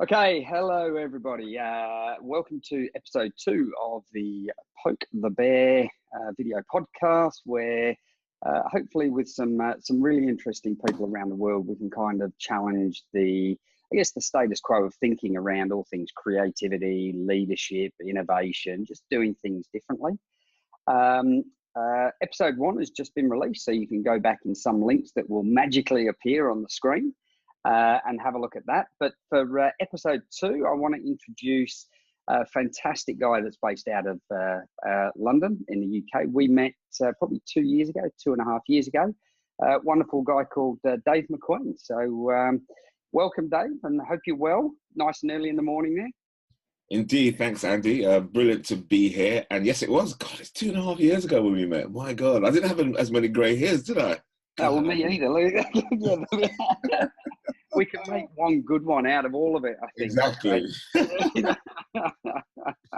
Okay, hello everybody. Welcome to episode 2 of the Poke the Bear video podcast, where hopefully with some really interesting people around the world, we can kind of challenge the status quo of thinking around all things creativity, leadership, innovation, just doing things differently. Episode 1 has just been released, so you can go back in some links that will magically appear on the screen. And have a look at that. But for episode 2, I want to introduce a fantastic guy that's based out of London in the UK. We met probably 2 years ago, 2.5 years ago. Wonderful guy called Dave McQueen. So welcome, Dave, and I hope you're well. Nice and early in the morning there. Indeed, thanks, Andy. Brilliant to be here. And yes, it was. God, it's 2.5 years ago when we met. My God, I didn't have as many grey hairs, did I? Oh, well, me either. Yeah. We can make one good one out of all of it, I think. Exactly.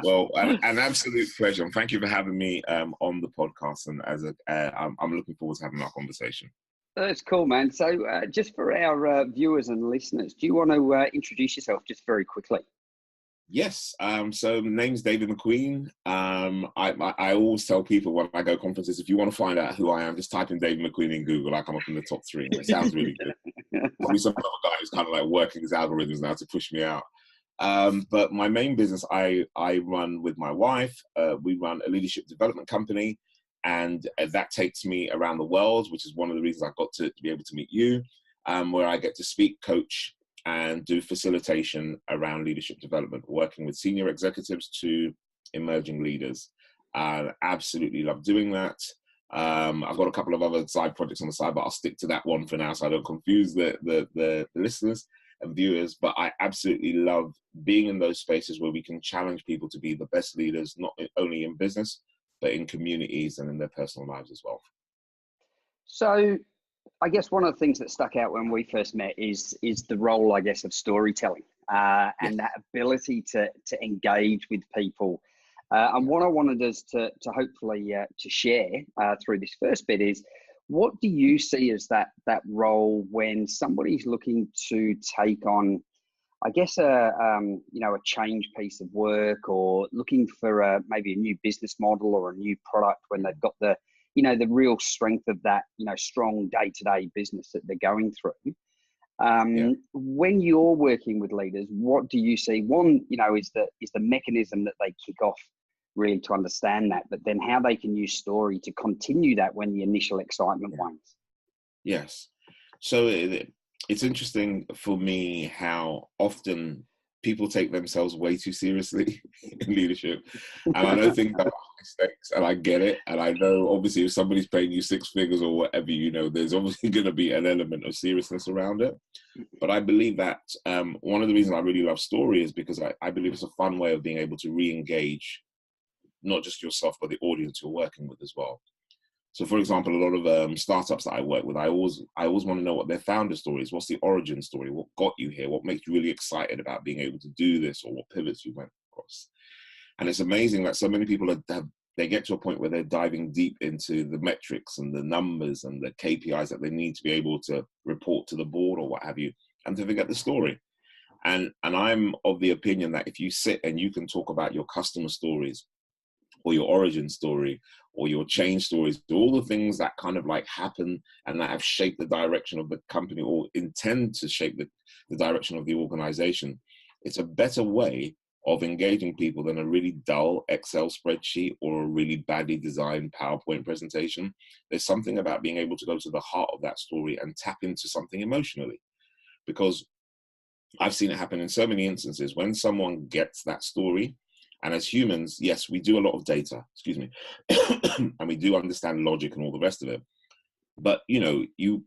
Well, an absolute pleasure. And thank you for having me on the podcast. And I'm looking forward to having our conversation. That's cool, man. So just for our viewers and listeners, do you want to introduce yourself just very quickly? Yes. So my name's David McQueen. I always tell people when I go conferences, if you want to find out who I am, just type in David McQueen in Google. I come up in the top 3. And it sounds really good. Probably some other guy who's kind of like working his algorithms now to push me out. But my main business, I run with my wife. We run a leadership development company, and that takes me around the world, which is one of the reasons I got to be able to meet you, where I get to speak, coach, and do facilitation around leadership development, working with senior executives to emerging leaders. I absolutely love doing that. I've got a couple of other side projects on the side, but I'll stick to that one for now so I don't confuse the listeners and viewers. But I absolutely love being in those spaces where we can challenge people to be the best leaders, not only in business, but in communities and in their personal lives as well. So I guess one of the things that stuck out when we first met is the role, I guess, of storytelling and that ability to engage with people. And what I wanted us to hopefully to share through this first bit is, what do you see as that role when somebody's looking to take on, I guess, a change piece of work, or looking for maybe a new business model or a new product when they've got the real strength of that, strong day-to-day business that they're going through. When you're working with leaders, what do you see? One, is the mechanism that they kick off really to understand that, but then how they can use story to continue that when the initial excitement wanes. Yes. So it's interesting for me how often people take themselves way too seriously in leadership. And I know things are mistakes, and I get it. And I know, obviously, if somebody's paying you 6 figures or whatever, there's obviously going to be an element of seriousness around it. But I believe that one of the reasons I really love story is because I believe it's a fun way of being able to re-engage not just yourself, but the audience you're working with as well. So, for example, a lot of startups that I work with, I always want to know what their founder story is. What's the origin story? What got you here? What makes you really excited about being able to do this, or what pivots you went across? And it's amazing that so many people they get to a point where they're diving deep into the metrics and the numbers and the KPIs that they need to be able to report to the board or what have you, and to forget the story. And I'm of the opinion that if you sit and you can talk about your customer stories, or your origin story, or your change stories, all the things that kind of like happen and that have shaped the direction of the company or intend to shape the direction of the organization, it's a better way of engaging people than a really dull Excel spreadsheet or a really badly designed PowerPoint presentation. There's something about being able to go to the heart of that story and tap into something emotionally. Because I've seen it happen in so many instances when someone gets that story. And as humans, yes, we do a lot of data, and we do understand logic and all the rest of it. But the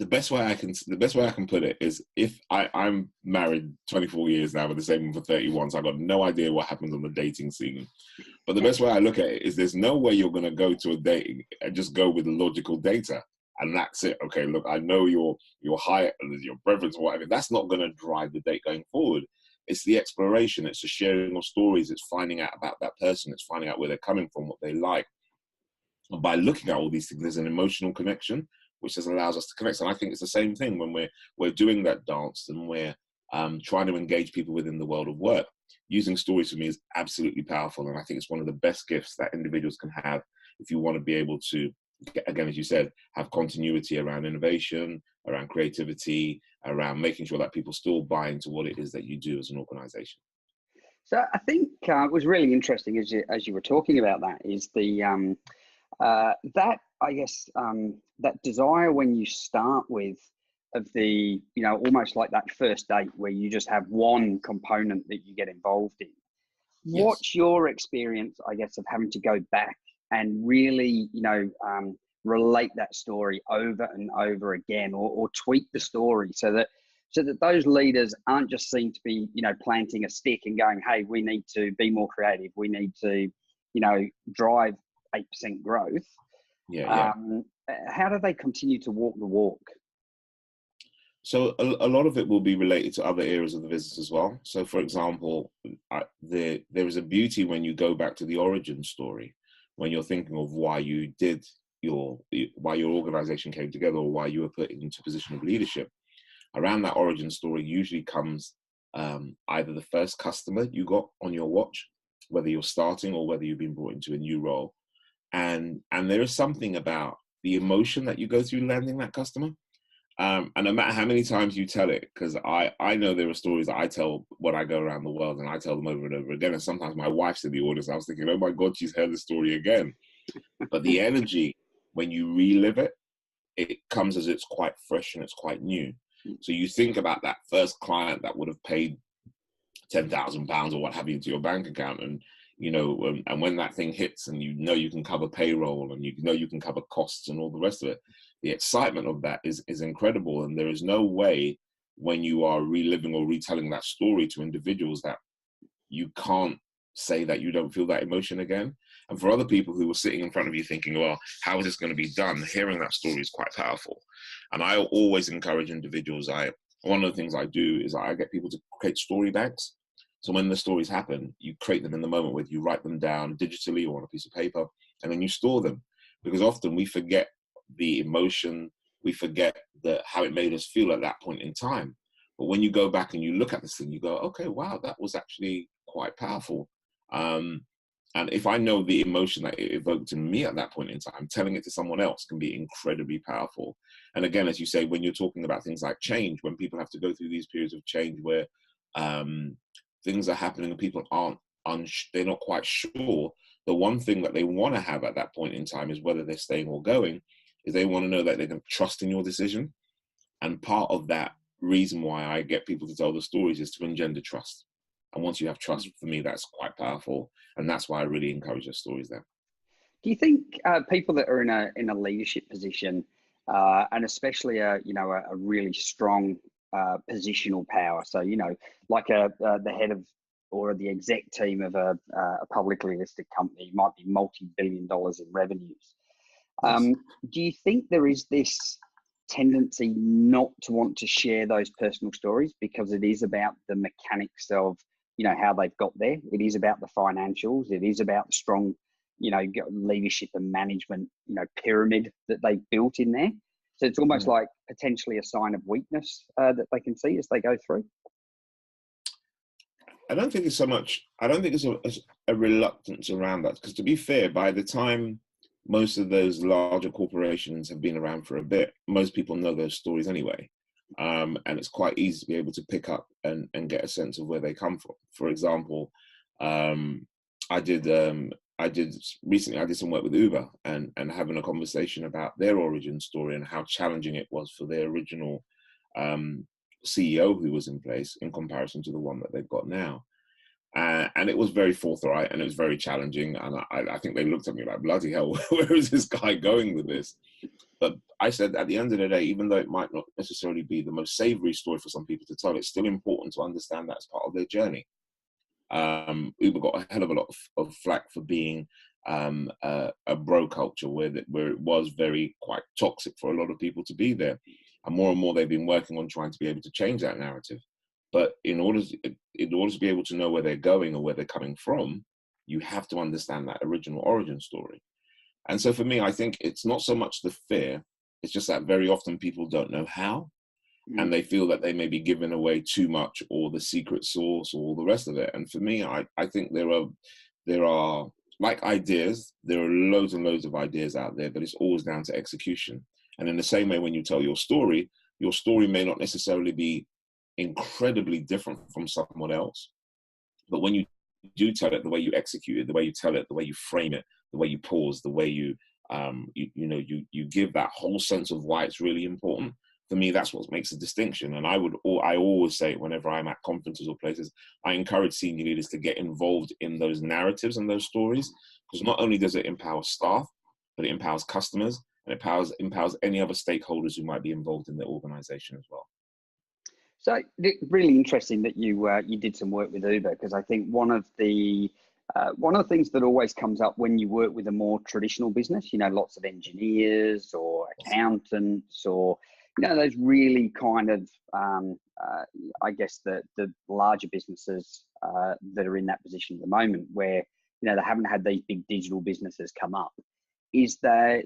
best way I can put it is, if I'm married 24 years now, but the same for 31, so I've got no idea what happens on the dating scene. But the best way I look at it is, there's no way you're going to go to a date and just go with the logical data, and that's it. Okay, look, I know your height and your preference, or whatever. That's not going to drive the date going forward. It's the exploration, it's the sharing of stories, it's finding out about that person, it's finding out where they're coming from, what they like. And by looking at all these things, there's an emotional connection, which just allows us to connect. And I think it's the same thing when we're doing that dance and we're trying to engage people within the world of work. Using stories for me is absolutely powerful. And I think it's one of the best gifts that individuals can have if you want to be able to, again, as you said, have continuity around innovation, around creativity, around making sure that people still buy into what it is that you do as an organization. So I think it was really interesting as you were talking about that is the that I guess that desire when you start with of the almost like that first date where you just have one component that you get involved in. Yes. What's your experience, I guess, of having to go back and really relate that story over and over again, or tweak the story so that those leaders aren't just seen to be, planting a stick and going, hey, we need to be more creative. We need to, drive 8% growth. Yeah. How do they continue to walk the walk? So a lot of it will be related to other areas of the business as well. So for example, there is a beauty when you go back to the origin story, when you're thinking of why you did why your organization came together or why you were put into a position of leadership. Around that origin story usually comes either the first customer you got on your watch, whether you're starting or whether you've been brought into a new role. And there is something about the emotion that you go through landing that customer. And no matter how many times you tell it, because I know there are stories that I tell when I go around the world and I tell them over and over again. And sometimes my wife's in the audience. I was thinking, oh my God, she's heard the story again. But the energy, when you relive it, it comes as it's quite fresh and it's quite new. So you think about that first client that would have paid £10,000 or what have you into your bank account, and and when that thing hits, and you can cover payroll, and you can cover costs and all the rest of it, the excitement of that is incredible. And there is no way when you are reliving or retelling that story to individuals that you can't say that you don't feel that emotion again. And for other people who were sitting in front of you thinking, well, how is this going to be done? Hearing that story is quite powerful. And I always encourage individuals. One of the things I do is I get people to create story banks. So when the stories happen, you create them in the moment, where you write them down digitally or on a piece of paper, and then you store them. Because often we forget the emotion, we forget how it made us feel at that point in time. But when you go back and you look at this thing, you go, okay, wow, that was actually quite powerful. And if I know the emotion that it evoked in me at that point in time, telling it to someone else can be incredibly powerful. And again, as you say, when you're talking about things like change, when people have to go through these periods of change where things are happening and people they're not quite sure, the one thing that they want to have at that point in time is whether they're staying or going, is they want to know that they can trust in your decision. And part of that reason why I get people to tell the stories is to engender trust. And once you have trust, for me, that's quite powerful. And that's why I really encourage those stories there. Do you think people that are in a leadership position, and especially a really strong positional power, so like the head of or the exec team of a publicly listed company, might be multi-billion dollars in revenues. Yes. Do you think there is this tendency not to want to share those personal stories because it is about the mechanics of how they've got there? It is about the financials. It is about the strong leadership and management pyramid that they've built in there. So it's almost like potentially a sign of weakness that they can see as they go through. I don't think it's so much. I don't think it's a reluctance around that, because to be fair, by the time most of those larger corporations have been around for a bit, most people know those stories anyway. And it's quite easy to be able to pick up and get a sense of where they come from. For example, I did recently, I did some work with Uber and having a conversation about their origin story and how challenging it was for their original CEO who was in place in comparison to the one that they've got now. And it was very forthright and it was very challenging. And I think they looked at me like, bloody hell, where is this guy going with this? But I said, at the end of the day, even though it might not necessarily be the most savory story for some people to tell, it's still important to understand that as part of their journey. Uber got a hell of a lot of flack for being a bro culture where it was very quite toxic for a lot of people to be there. And more they've been working on trying to be able to change that narrative. But in order to be able to know where they're going or where they're coming from, you have to understand that original origin story. And so for me, I think it's not so much the fear, it's just that very often people don't know how. and they feel that they may be giving away too much or the secret sauce or all the rest of it. And for me, I think there are like ideas, there are loads and loads of ideas out there, but it's always down to execution. And in the same way, when you tell your story may not necessarily be incredibly different from someone else, but when you do tell it, the way you execute it, the way you tell it, the way you frame it, the way you pause, the way you give that whole sense of why it's really important. For me, that's what makes a distinction. And I always say, whenever I'm at conferences or places, I encourage senior leaders to get involved in those narratives and those stories, because not only does it empower staff, but it empowers customers, and it empowers any other stakeholders who might be involved in the organization as well. So really interesting that you did some work with Uber, because I think one of the things that always comes up when you work with a more traditional business, lots of engineers or accountants, or those really kind of I guess the larger businesses that are in that position at the moment, where they haven't had these big digital businesses come up, is that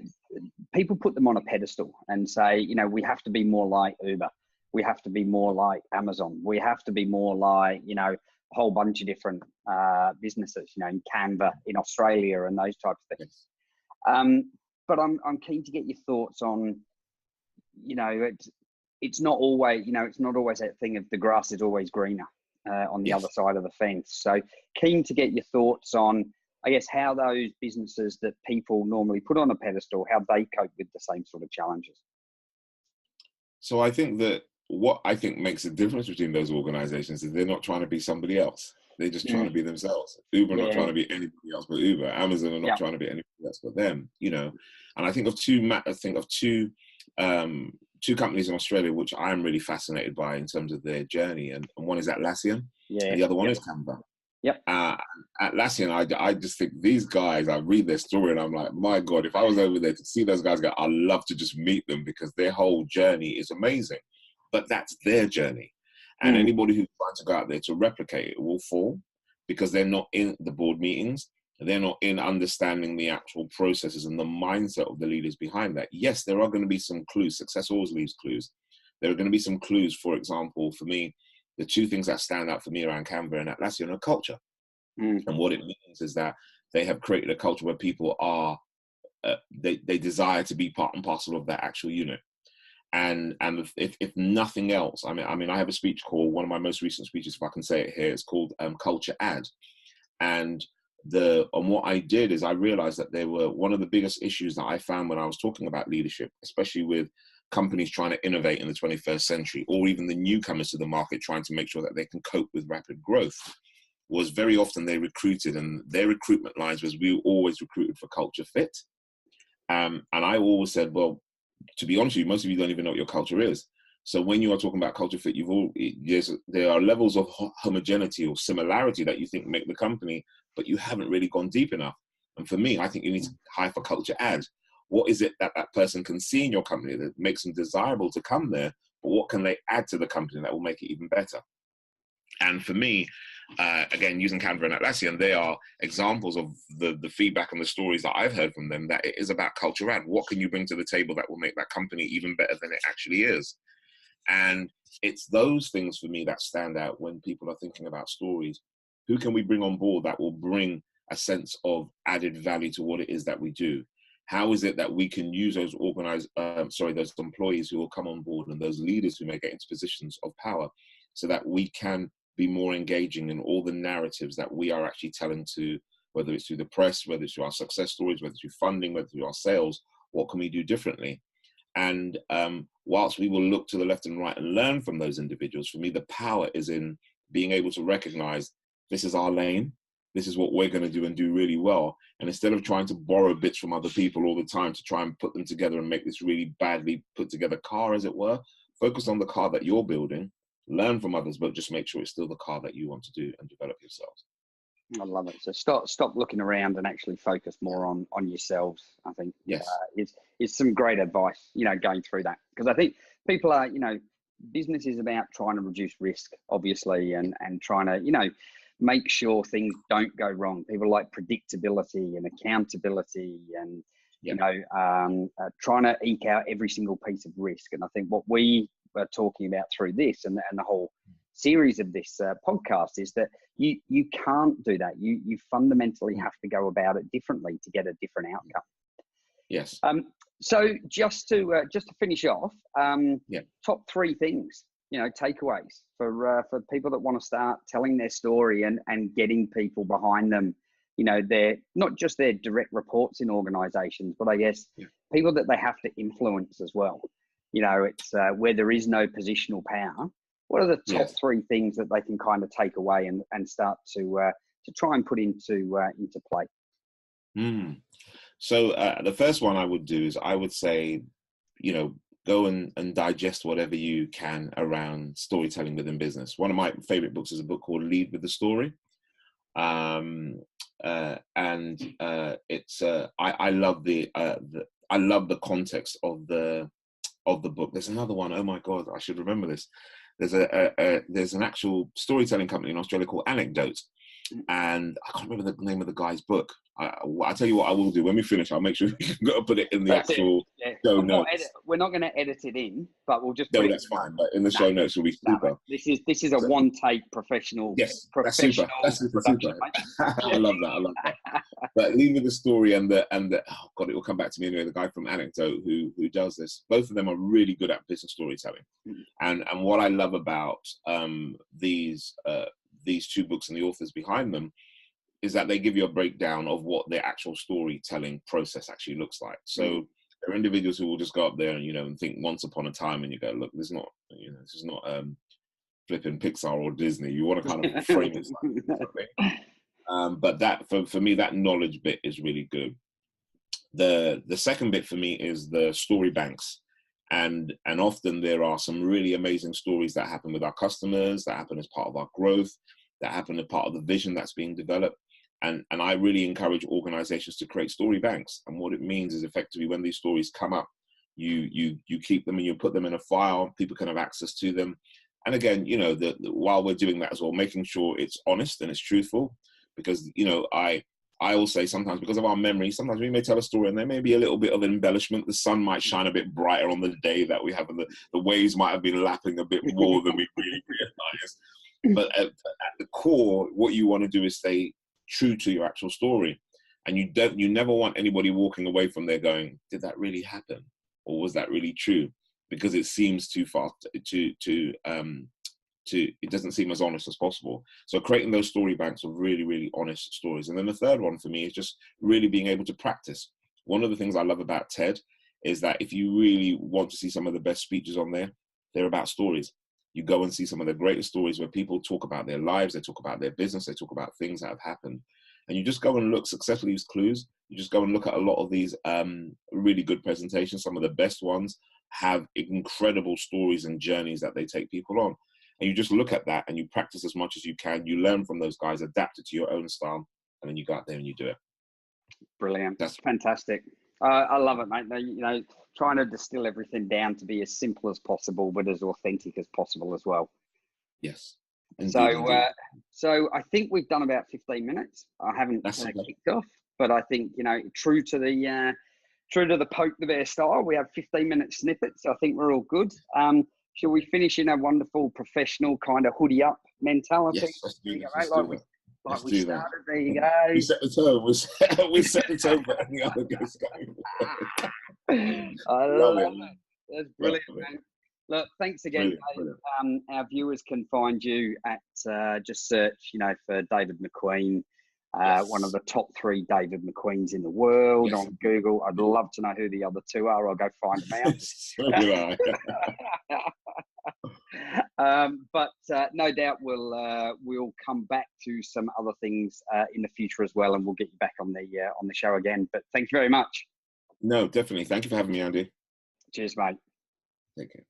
people put them on a pedestal and say, we have to be more like Uber. We have to be more like Amazon. We have to be more like, a whole bunch of different businesses, in Canva in Australia and those types of things. But I'm keen to get your thoughts on, it's not always, that thing of the grass is always greener on the other side of the fence. So keen to get your thoughts on, I guess, how those businesses that people normally put on a pedestal, how they cope with the same sort of challenges. So I think that what I think makes a difference between those organizations is they're not trying to be somebody else. They're just trying to be themselves. Uber not trying to be anybody else but Uber. Amazon are not trying to be anybody else but them, And I think of two companies in Australia which I'm really fascinated by in terms of their journey, and one is Atlassian, and the other one is Canva. Atlassian, I just think these guys, I read their story and I'm like, my God, if I was over there to see those guys go, I'd love to just meet them, because their whole journey is amazing. But that's their journey. And anybody who's trying to go out there to replicate it will fall, because they're not in the board meetings. They're not in understanding the actual processes and the mindset of the leaders behind that. Yes, there are going to be some clues. Success always leaves clues. There are going to be some clues. For example, for me, the two things that stand out for me around Canva and Atlassian are culture. And what it means is that they have created a culture where people are, they desire to be part and parcel of that actual unit. And if nothing else, I mean, I have a speech called, one of my most recent speeches, if I can say it here, it's called Culture Ad. And what I did is I realized that there were one of the biggest issues that I found when I was talking about leadership, especially with companies trying to innovate in the 21st century, or even the newcomers to the market trying to make sure that they can cope with rapid growth, was very often they recruited, and their recruitment lines was, we always recruited for culture fit. And I always said, well, to be honest with you, most of you don't even know what your culture is. So when you are talking about culture fit, there are levels of homogeneity or similarity that you think make the company, but you haven't really gone deep enough. And for me, I think you need to hire for culture add. What is it that person can see in your company that makes them desirable to come there, but what can they add to the company that will make it even better? And for me, again, using Canva and Atlassian, they are examples of the feedback and the stories that I've heard from them, that it is about culture add. What can you bring to the table that will make that company even better than it actually is? And it's those things for me that stand out when people are thinking about stories. Who can we bring on board that will bring a sense of added value to what it is that we do? How is it that we can use those those employees who will come on board and those leaders who may get into positions of power, so that we can be more engaging in all the narratives that we are actually telling to, whether it's through the press, whether it's through our success stories, whether it's through funding, whether it's through our sales, what can we do differently? And whilst we will look to the left and right and learn from those individuals, for me, the power is in being able to recognize this is our lane, this is what we're going to do and do really well. And instead of trying to borrow bits from other people all the time to try and put them together and make this really badly put together car, as it were, focus on the car that you're building, learn from others, but just make sure it's still the car that you want to do and develop yourselves. I love it. So stop looking around and actually focus more on yourselves. I think it's some great advice, going through that, because I think people are, business is about trying to reduce risk, obviously, and trying to, make sure things don't go wrong. People like predictability and accountability and, trying to eke out every single piece of risk. And I think what we we're talking about through this and the whole series of this podcast is that you can't do that. You fundamentally have to go about it differently to get a different outcome. Yes. So just to finish off, top 3 things, takeaways for people that want to start telling their story and getting people behind them. They're not just their direct reports in organizations, but I guess people that they have to influence as well. It's where there is no positional power. What are the top 3 things that they can kind of take away and start to try and put into play? So the first one I would do is I would say, go and digest whatever you can around storytelling within business. One of my favorite books is a book called Lead with the Story. It's I love the context of the book. There's another one. Oh my God, I should remember this. There's an actual storytelling company in Australia called Anecdote, and I can't remember the name of the guy's book. I'll tell you what I will do when we finish. I'll make sure we got to put it in the actual show notes. We're not going to edit it in, but we'll just. No, that's fine. But in the show notes will be super. This is a one take professional. Yes, that's super. That's super. I love that. But Lead with the Story and the oh God, it will come back to me anyway. The guy from Anecdote who does this. Both of them are really good at business storytelling, and what I love about these 2 books and the authors behind them is that they give you a breakdown of what their actual storytelling process actually looks like. So there are individuals who will just go up there and, and think once upon a time, and you go, look, this is not flipping Pixar or Disney. You want to kind of frame it something. But that, for me, that knowledge bit is really good. The second bit for me is the story banks. And often there are some really amazing stories that happen with our customers, that happen as part of our growth, that happen as part of the vision that's being developed. And I really encourage organizations to create story banks. And what it means is effectively when these stories come up, you keep them and you put them in a file, people can have access to them. And again, while we're doing that as well, making sure it's honest and it's truthful, because, I will say sometimes because of our memory, sometimes we may tell a story and there may be a little bit of embellishment. The sun might shine a bit brighter on the day that we have, and the waves might have been lapping a bit more than we really realize. But at the core, what you want to do is stay true to your actual story. And you never want anybody walking away from there going, did that really happen? Or was that really true? Because it seems too far it doesn't seem as honest as possible. So creating those story banks of really, really honest stories. And then the third one for me is just really being able to practice. One of the things I love about TED is that if you really want to see some of the best speeches on there, they're about stories. You go and see some of the greatest stories where people talk about their lives, they talk about their business, they talk about things that have happened. And you just go and look, successfully use clues. You just go and look at a lot of these really good presentations. Some of the best ones have incredible stories and journeys that they take people on. And you just look at that and you practice as much as you can. You learn from those guys, adapt it to your own style, and then you go out there and you do it. Brilliant. That's fantastic. I love it, mate. Trying to distill everything down to be as simple as possible, but as authentic as possible as well. Yes. Indeed. So I think we've done about 15 minutes. I haven't kicked off, but I think, true to the poke the bear style, we have 15-minute snippets. I think we're all good. Shall we finish in a wonderful professional kind of hoodie up mentality? Yes, let's do that. Like we started, there you go. We set the tone. We set the tone for any other guest going. I love it. That's brilliant, man. Look, thanks again, Dave. Our viewers can find you at just search, for David McQueen, one of the top 3 David McQueens in the world on Google. I'd love to know who the other 2 are. I'll go find them out. So do I. But no doubt we'll come back to some other things in the future as well, and we'll get you back on the show again. But thank you very much. No, definitely. Thank you for having me, Andy. Cheers, mate. Take care.